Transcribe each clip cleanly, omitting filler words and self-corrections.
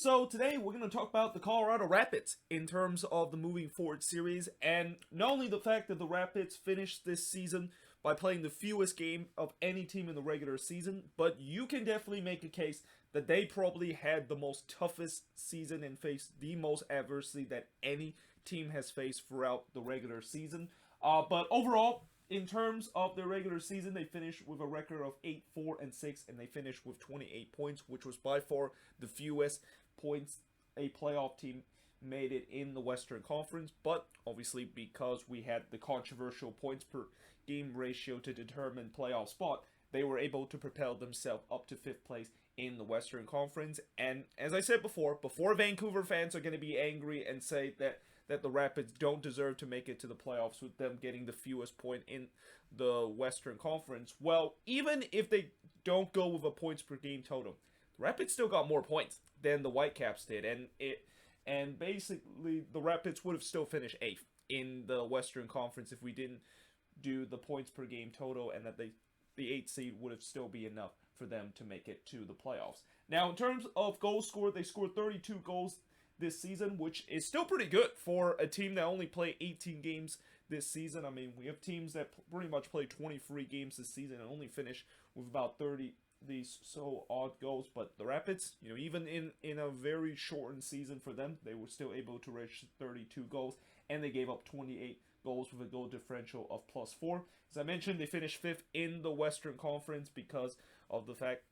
So today we're going to talk about the Colorado Rapids in terms of the moving forward series, and not only the fact that the Rapids finished this season by playing the fewest game of any team in the regular season, but you can definitely make a case that they probably had the most toughest season and faced the most adversity that any team has faced throughout the regular season. But overall, in terms of the regular season, they finished with a record of 8-4-6, and they finished with 28 points, which was by far the fewest points a playoff team made it in the Western Conference. But obviously, because we had the controversial points per game ratio to determine playoff spot, they were able to propel themselves up to fifth place in the Western Conference. And as I said before Vancouver fans are going to be angry and say that the Rapids don't deserve to make it to the playoffs with them getting the fewest point in the Western Conference. Well, even if they don't go with a points per game total, the Rapids still got more points than the Whitecaps did, and basically the Rapids would have still finished 8th in the Western Conference if we didn't do the points per game total, and that the 8th seed would have still be enough for them to make it to the playoffs. Now, in terms of goals scored, they scored 32 goals this season, which is still pretty good for a team that only played 18 games this season. I mean, we have teams that pretty much play 23 games this season and only finish with about 30 these so odd goals. But the Rapids, even in a very shortened season for them, they were still able to reach 32 goals, and they gave up 28 goals with a goal differential of +4. As I mentioned, they finished 5th in the Western Conference because of the fact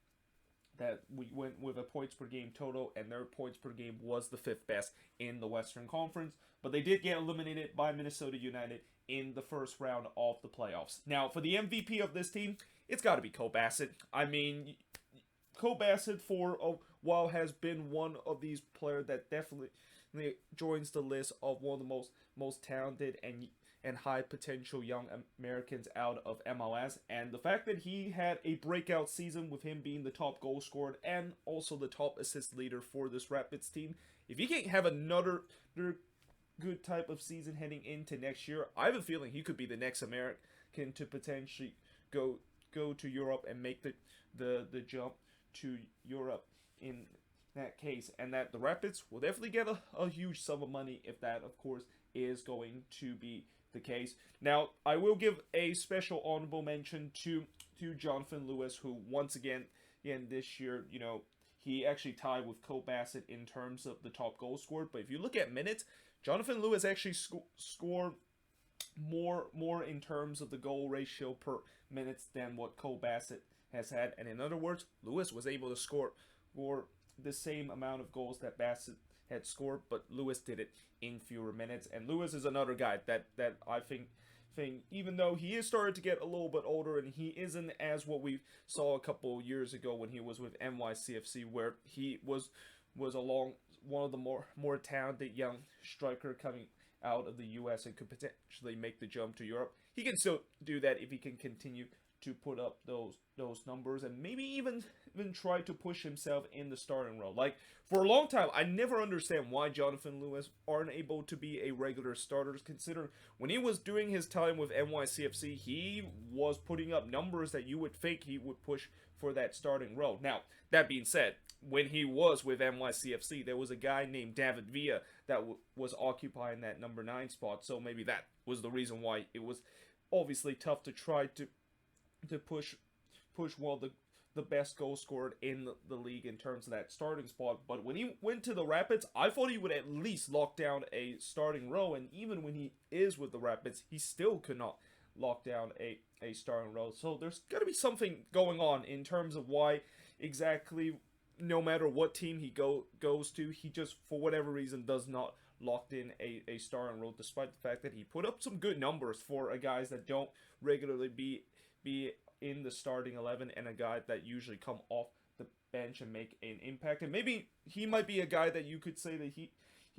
that we went with a points per game total, and their points per game was the 5th best in the Western Conference. But they did get eliminated by Minnesota United in the first round of the playoffs. Now, for the MVP of this team, it's got to be Cole Bassett. I mean, Cole Bassett for a while has been one of these players that definitely joins the list of one of the most talented and high potential young Americans out of MLS. And the fact that he had a breakout season with him being the top goal scorer and also the top assist leader for this Rapids team, if he can have another good type of season heading into next year, I have a feeling he could be the next American to potentially go to Europe and make the jump to Europe in that case, and that the Rapids will definitely get a huge sum of money if that, of course, is going to be the case. Now, I will give a special honorable mention to Jonathan Lewis, who once again this year, he actually tied with Cole Bassett in terms of the top goal scored. But if you look at minutes, Jonathan Lewis actually scored more in terms of the goal ratio per minutes than what Cole Bassett has had. And in other words, Lewis was able to score the same amount of goals that Bassett had scored, but Lewis did it in fewer minutes. And Lewis is another guy that I think even though he is starting to get a little bit older, and he isn't as what we saw a couple years ago when he was with NYCFC, where he was along one of the more talented young striker coming out of the US and could potentially make the jump to Europe. He can still do that if he can continue to put up those numbers, and maybe even try to push himself in the starting role. Like, for a long time, I never understand why Jonathan Lewis aren't able to be a regular starter, considering when he was doing his time with NYCFC, he was putting up numbers that you would think he would push for that starting role. Now, that being said, when he was with NYCFC, there was a guy named David Villa that was occupying that number 9 spot, so maybe that was the reason why it was obviously tough to try to push one of the best goal scored in the league in terms of that starting spot. But when he went to the Rapids, I thought he would at least lock down a starting role, and even when he is with the Rapids, he still could not lock down a starting role. So there's got to be something going on in terms of why exactly, no matter what team he goes to, he just, for whatever reason, does not locked in a starting role, despite the fact that he put up some good numbers for a guys that don't regularly be in the starting 11, and a guy that usually come off the bench and make an impact. And maybe he might be a guy that you could say that he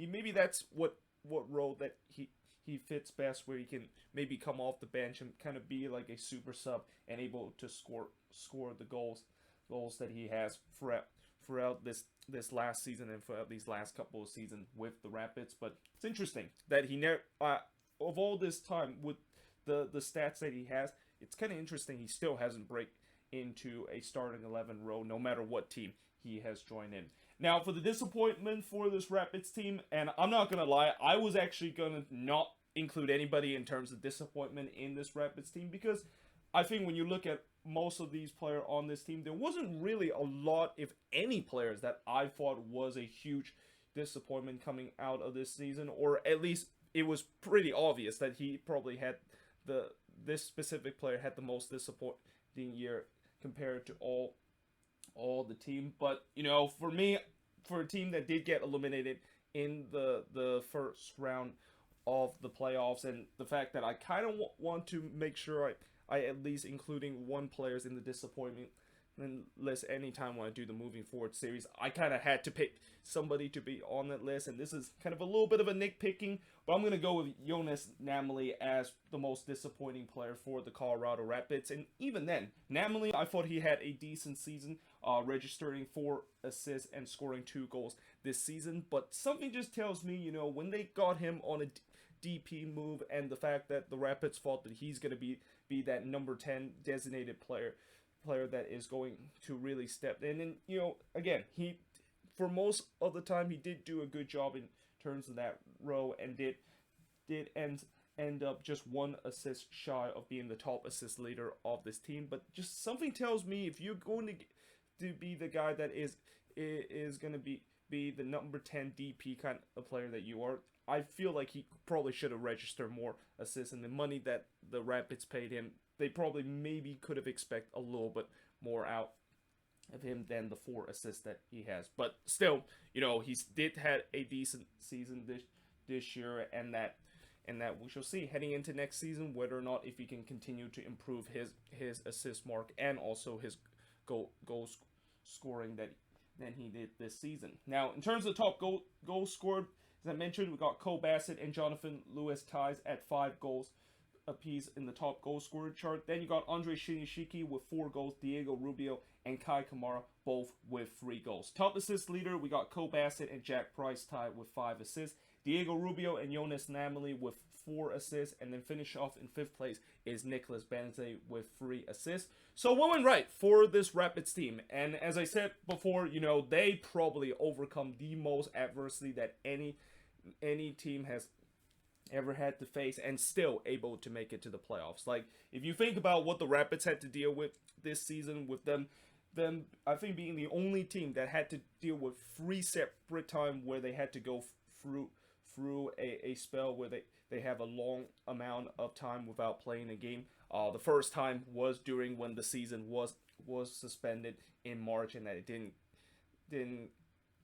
maybe that's what role that he fits best, where he can maybe come off the bench and kind of be like a super sub and able to score the goals that he has throughout this last season and throughout these last couple of seasons with the Rapids. But it's interesting that he never of all this time with the stats that he has, it's kind of interesting he still hasn't break into a starting 11 role, no matter what team he has joined in. Now, for the disappointment for this Rapids team, and I'm not gonna lie, I was actually gonna not include anybody in terms of disappointment in this Rapids team because I think when you look at most of these players on this team, there wasn't really a lot, if any, players that I thought was a huge disappointment coming out of this season, or at least it was pretty obvious that he probably had the this specific player had the most disappointing year compared to all the team. But for me, for a team that did get eliminated in the first round of the playoffs, and the fact that I kind of want to make sure I at least including one players in the disappointment list anytime when I do the moving forward series, I kind of had to pick somebody to be on that list, and this is kind of a little bit of a nitpicking, but I'm going to go with Jonas Natalie as the most disappointing player for the Colorado Rapids. And even then, Natalie, I thought he had a decent season, registering 4 assists and scoring 2 goals this season, but something just tells me, when they got him on a DP move, and the fact that the Rapids thought that he's going to be that number 10 designated player that is going to really step in. And again, he for most of the time he did do a good job in terms of that row, and did end up just 1 assist shy of being the top assist leader of this team. But just something tells me, if you're going to be the guy that is going to be the number 10 DP kind of player that you are, I feel like he probably should have registered more assists, and the money that the Rapids paid him, they probably maybe could have expected a little bit more out of him than the 4 assists that he has. But still, he did had a decent season this year, and that we shall see heading into next season whether or not if he can continue to improve his assist mark and also his goal scoring that he did this season. Now, in terms of top goal scored, as I mentioned, we got Cole Bassett and Jonathan Lewis ties at 5 goals apiece in the top goal scorer chart. Then you got Andre Shinishiki with 4 goals, Diego Rubio and Kai Kamara both with 3 goals. Top assist leader, we got Cole Bassett and Jack Price tied with 5 assists. Diego Rubio and Jonas Natalie with 4 assists, and then finish off in 5th place is Nicholas Benze with 3 assists. So what went right for this Rapids team? And as I said before, they probably overcome the most adversity that any team has ever had to face, and still able to make it to the playoffs. Like, if you think about what the Rapids had to deal with this season, with them I think being the only team that had to deal with 3 separate times where they had to go through a spell where they have a long amount of time without playing a game. The first time was during when the season was suspended in March, and that it didn't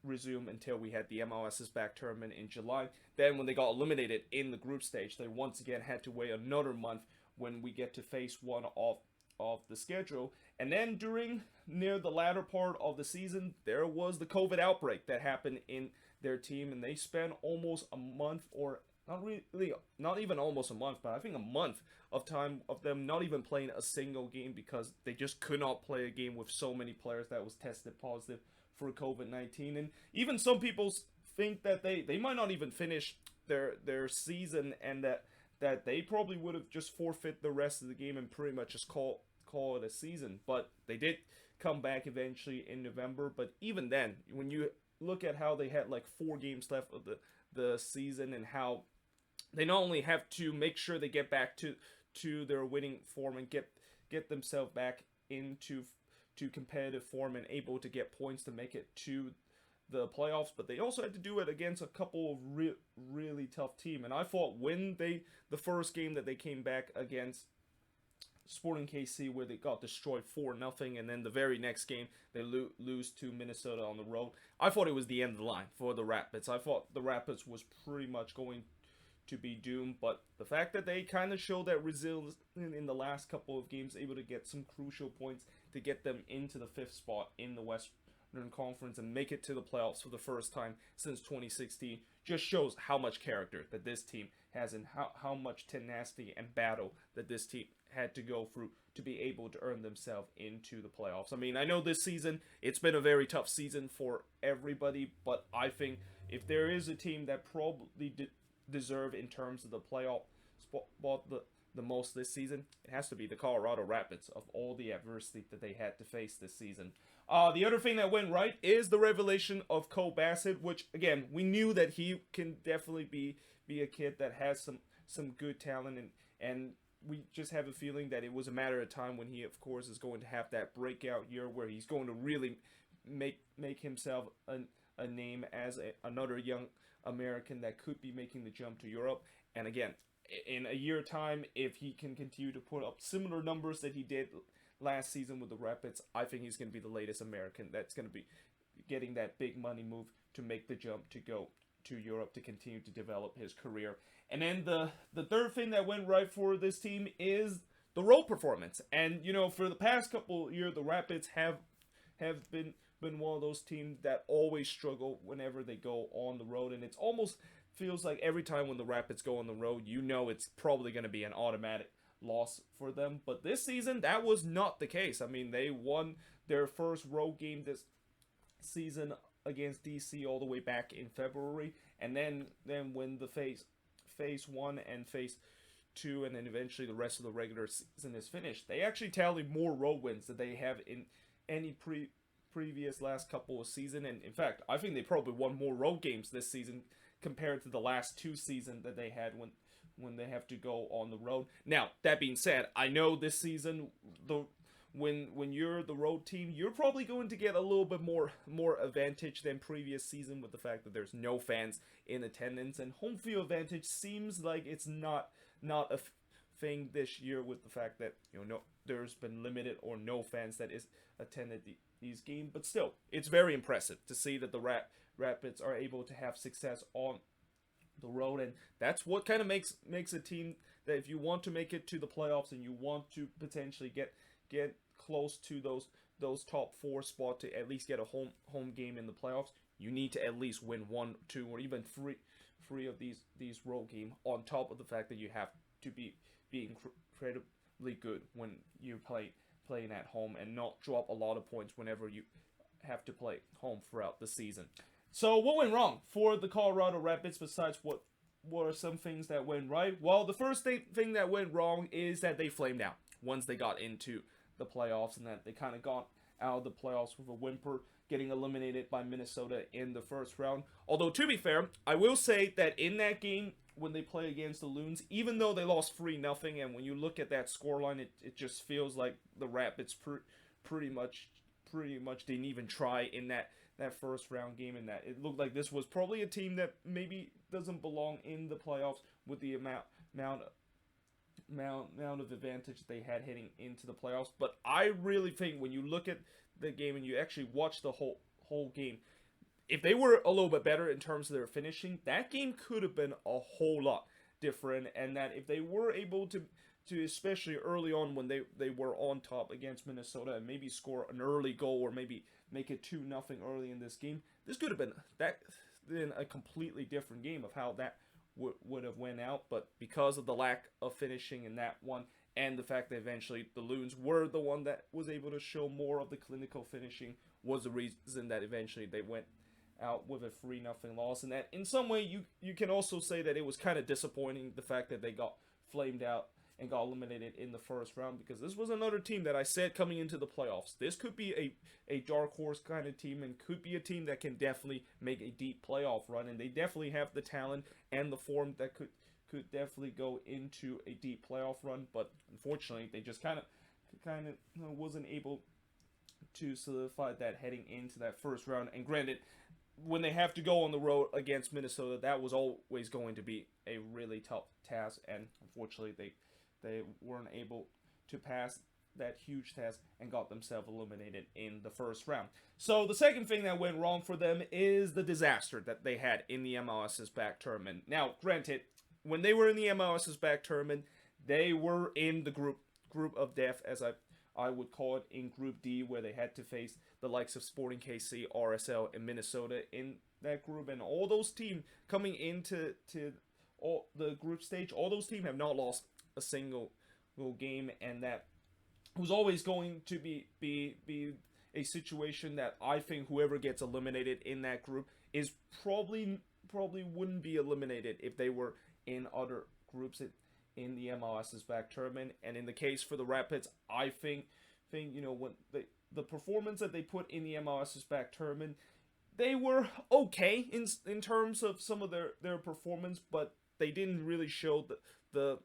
resume until we had the MLS's back tournament in July. Then when they got eliminated in the group stage, they once again had to wait another month when we get to face 1 of the schedule. And then near the latter part of the season, there was the COVID outbreak that happened in their team, and they spent almost a month, or not even almost a month, but I think a month of time of them not even playing a single game, because they just could not play a game with so many players that was tested positive for COVID-19. And even some people think that they might not even finish their season, and that they probably would have just forfeit the rest of the game and pretty much just call it a season. But they did come back eventually in November. But even then, when you look at how they had like 4 games left of the season, and how they not only have to make sure they get back to their winning form and get themselves back into competitive form and able to get points to make it to the playoffs, but they also had to do it against a couple of really tough team. And I thought when the first game that they came back against Sporting KC, where they got destroyed 4-0, and then the very next game they lose to Minnesota on the road, I thought it was the end of the line for the Rapids. I thought the Rapids was pretty much going to be doomed, but the fact that they kind of showed that resilience in the last couple of games, able to get some crucial points to get them into the 5th spot in the Western Conference and make it to the playoffs for the first time since 2016, just shows how much character that this team has, and how much tenacity and battle that this team had to go through to be able to earn themselves into the playoffs. I mean, I know this season, it's been a very tough season for everybody, but I think if there is a team that probably deserve in terms of the playoff spot the most this season, it has to be the Colorado Rapids, of all the adversity that they had to face this season. The other thing that went right is the revelation of Cole Bassett, which again we knew that he can definitely be a kid that has some good talent, and we just have a feeling that it was a matter of time when he, of course, is going to have that breakout year where he's going to really make himself a name as another young American that could be making the jump to Europe. And again, in a year time, if he can continue to put up similar numbers that he did last season with the Rapids, I think he's going to be the latest American that's going to be getting that big money move to make the jump to go to Europe to continue to develop his career. And then the third thing that went right for this team is the road performance. And for the past couple years, the Rapids have been one of those teams that always struggle whenever they go on the road, and it's almost feels like every time when the Rapids go on the road, it's probably going to be an automatic loss for them. But this season, that was not the case. I mean, they won their first road game this season against DC all the way back in February, and then when the phase 1 and phase 2, and then eventually the rest of the regular season is finished, they actually tally more road wins than they have in any previous last couple of seasons. And in fact, I think they probably won more road games this season compared to the last 2 seasons that they had when they have to go on the road. Now, that being said, I know this season when you're the road team, you're probably going to get a little bit more advantage than previous season with the fact that there's no fans in attendance, and home field advantage seems like it's not a thing this year with the fact that there's been limited or no fans that is attended these games. But still, it's very impressive to see that the Rapids are able to have success on the road, and that's what kind of makes a team that if you want to make it to the playoffs and you want to potentially get close to those top 4 spots to at least get a home game in the playoffs, you need to at least win 1, 2, or even 3 of these road games, on top of the fact that you have to be incredibly good when you playing at home and not drop a lot of points whenever you have to play home throughout the season. So what went wrong for the Colorado Rapids besides what were some things that went right? Well, the first thing that went wrong is that they flamed out once they got into the playoffs, and that they kind of got out of the playoffs with a whimper, getting eliminated by Minnesota in the first round. Although, to be fair, I will say that in that game, when they play against the Loons, even though they lost 3-0, and when you look at that scoreline, it just feels like the Rapids pretty much didn't even try in that first round game, and that it looked like this was probably a team that maybe doesn't belong in the playoffs with the amount of advantage they had heading into the playoffs. But I really think when you look at the game and you actually watch the whole game, if they were a little bit better in terms of their finishing, that game could have been a whole lot different, and that if they were able to especially early on when they were on top against Minnesota and maybe score an early goal or maybe make it 2-0 early in this game, this could have been a completely different game of how that would have went out. But because of the lack of finishing in that one, and the fact that eventually the Loons were the one that was able to show more of the clinical finishing, was the reason that eventually they went out with a 3-0 loss. And that in some way you can also say that it was kind of disappointing, the fact that they got flamed out and got eliminated in the first round, because this was another team that I said coming into the playoffs, this could be a dark horse kind of team, and could be a team that can definitely make a deep playoff run, and they definitely have the talent and the form that could definitely go into a deep playoff run. But unfortunately, they just kind of wasn't able to solidify that heading into that first round. And granted, when they have to go on the road against Minnesota, that was always going to be a really tough task, and unfortunately they weren't able to pass that huge test and got themselves eliminated in the first round. So the second thing that went wrong for them is the disaster that they had in the MLS's back tournament. Now, granted, when they were in the MLS's back tournament, they were in the group of death, as I would call it, in Group D, where they had to face the likes of Sporting KC, RSL, and Minnesota in that group. And all those teams coming into all the group stage, all those teams have not lost a single game, and that was always going to be a situation that I think whoever gets eliminated in that group is probably wouldn't be eliminated if they were in other groups in the MLS's back tournament. And in the case for the Rapids, I think when the performance that they put in the MLS's back tournament, they were okay in terms of some of their performance, but they didn't really show the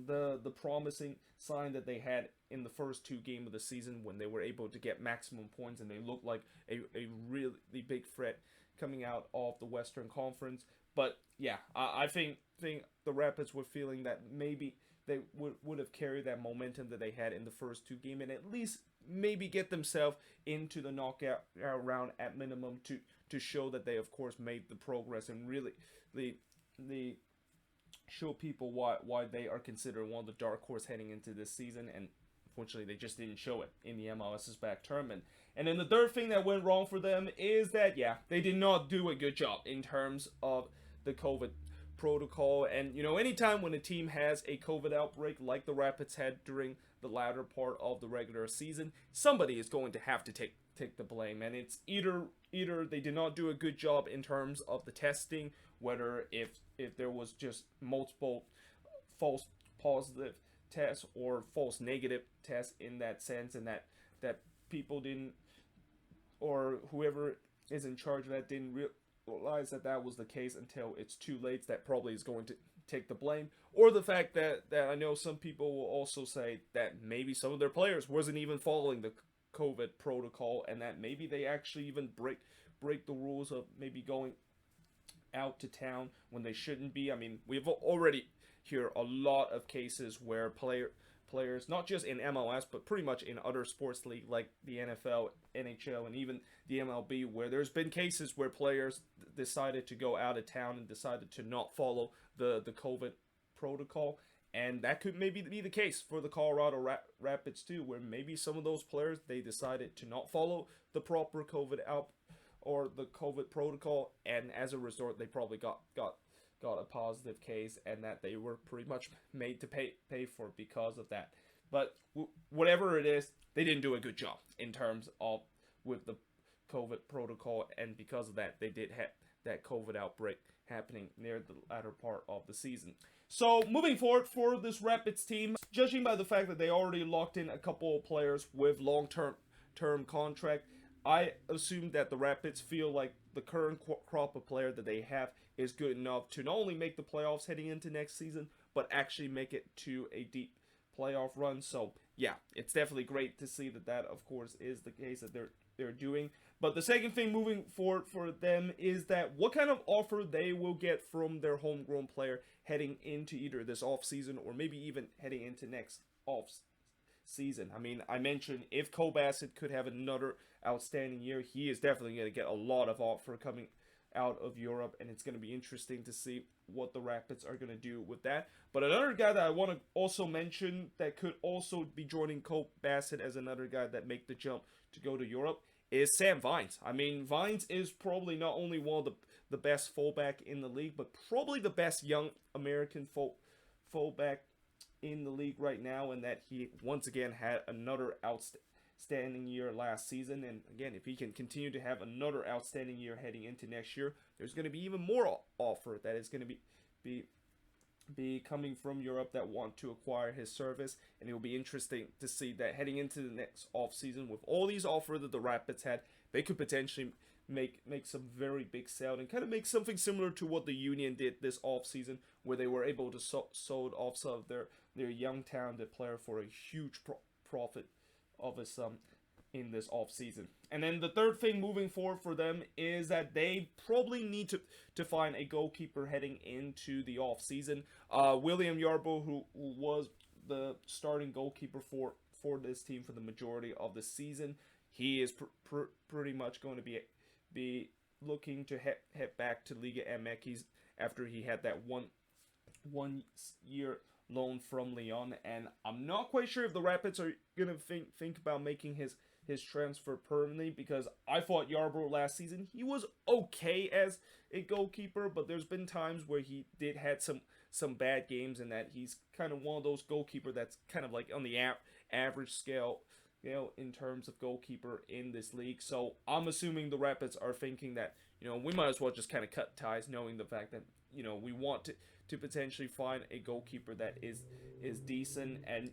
the promising sign that they had in the first two games of the season when they were able to get maximum points and they looked like a really big threat coming out of the Western Conference. But yeah, I think the Rapids were feeling that maybe they would have carried that momentum that they had in the first two games and at least maybe get themselves into the knockout round at minimum to show that they of course made the progress and really the show people why they are considered one of the dark horse heading into this season, and unfortunately they just didn't show it in the MLS's back tournament. And then the third thing that went wrong for them is that they did not do a good job in terms of the COVID protocol. And anytime when a team has a COVID outbreak like the Rapids had during the latter part of the regular season, somebody is going to have to take the blame, and it's either they did not do a good job in terms of the testing, whether if there was just multiple false positive tests or false negative tests in that sense, and that people didn't, or whoever is in charge of that didn't realize that was the case until it's too late. That probably is going to take the blame, or the fact that I know some people will also say that maybe some of their players wasn't even following the COVID protocol, and that maybe they actually even break the rules of maybe going out to town when they shouldn't be. I mean, we've already hear a lot of cases where players, not just in MLS, but pretty much in other sports league like the NFL, NHL, and even the MLB, where there's been cases where players decided to go out of town and decided to not follow the COVID protocol. And that could maybe be the case for the Colorado Rapids too, where maybe some of those players, they decided to not follow the proper COVID out or the COVID protocol, and as a result, they probably got a positive case, and that they were pretty much made to pay for because of that. But whatever it is, they didn't do a good job in terms of with the COVID protocol, and because of that, they did have that COVID outbreak happening near the latter part of the season. So moving forward for this Rapids team, judging by the fact that they already locked in a couple of players with long-term contract, I assume that the Rapids feel like the current crop of player that they have is good enough to not only make the playoffs heading into next season, but actually make it to a deep playoff run. So yeah, it's definitely great to see that of course is the case that they're doing. But the second thing moving forward for them is that what kind of offer they will get from their homegrown player heading into either this offseason or maybe even heading into next season. I mean, I mentioned if Bassett could have another outstanding year, he is definitely going to get a lot of offer coming out of Europe, and it's going to be interesting to see what the Rapids are going to do with that. But another guy that I want to also mention that could also be joining Bassett as another guy that make the jump to go to Europe is Sam Vines. I mean, Vines is probably not only one of the best fullback in the league, but probably the best young American fullback in the league right now, and that he once again had another outstanding year last season. And again, if he can continue to have another outstanding year heading into next year, there's going to be even more offer that is going to be coming from Europe that want to acquire his service. And it will be interesting to see that heading into the next offseason with all these offers that the Rapids had, they could potentially make some very big sale and kind of make something similar to what the Union did this offseason, where they were able to sold off some of their young talented player for a huge profit of a sum in this offseason. And then the third thing moving forward for them is that they probably need to find a goalkeeper heading into the offseason. William Yarbrough, who was the starting goalkeeper for this team for the majority of the season, he is pretty much going to be looking to head back to Liga MX after he had that one year loan from Lyon, and I'm not quite sure if the Rapids are gonna think about making his transfer permanently, because I thought Yarbrough last season he was okay as a goalkeeper, but there's been times where he did had some bad games, and that he's kind of one of those goalkeeper that's kind of like on the average scale, in terms of goalkeeper in this league. So I'm assuming the Rapids are thinking that, we might as well just kind of cut ties, knowing the fact that, we want to potentially find a goalkeeper that is decent. And,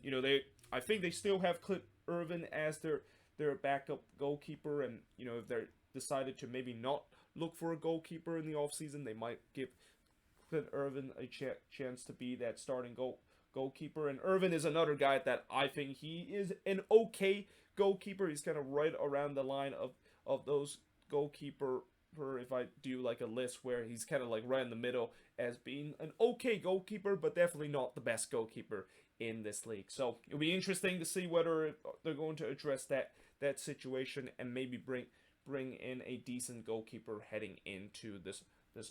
I think they still have Clint Irvin as their their backup goalkeeper, and if they're decided to maybe not look for a goalkeeper in the offseason, they might give Clint Irvin a chance to be that starting goalkeeper. And Irvin is another guy that I think he is an okay goalkeeper. He's kind of right around the line of those goalkeeper, if I do like a list, where he's kind of like right in the middle as being an okay goalkeeper, but definitely not the best goalkeeper in this league. So it'll be interesting to see whether they're going to address that situation and maybe bring in a decent goalkeeper heading into this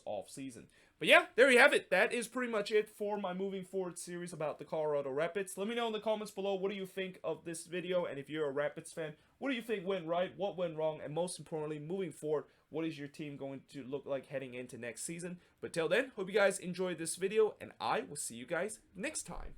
off season. But yeah, there you have it. That is pretty much it for my moving forward series about the Colorado Rapids. Let me know in the comments below, what do you think of this video? And if you're a Rapids fan, what do you think went right, what went wrong, and most importantly, moving forward, what is your team going to look like heading into next season? But till then, hope you guys enjoyed this video, and I will see you guys next time.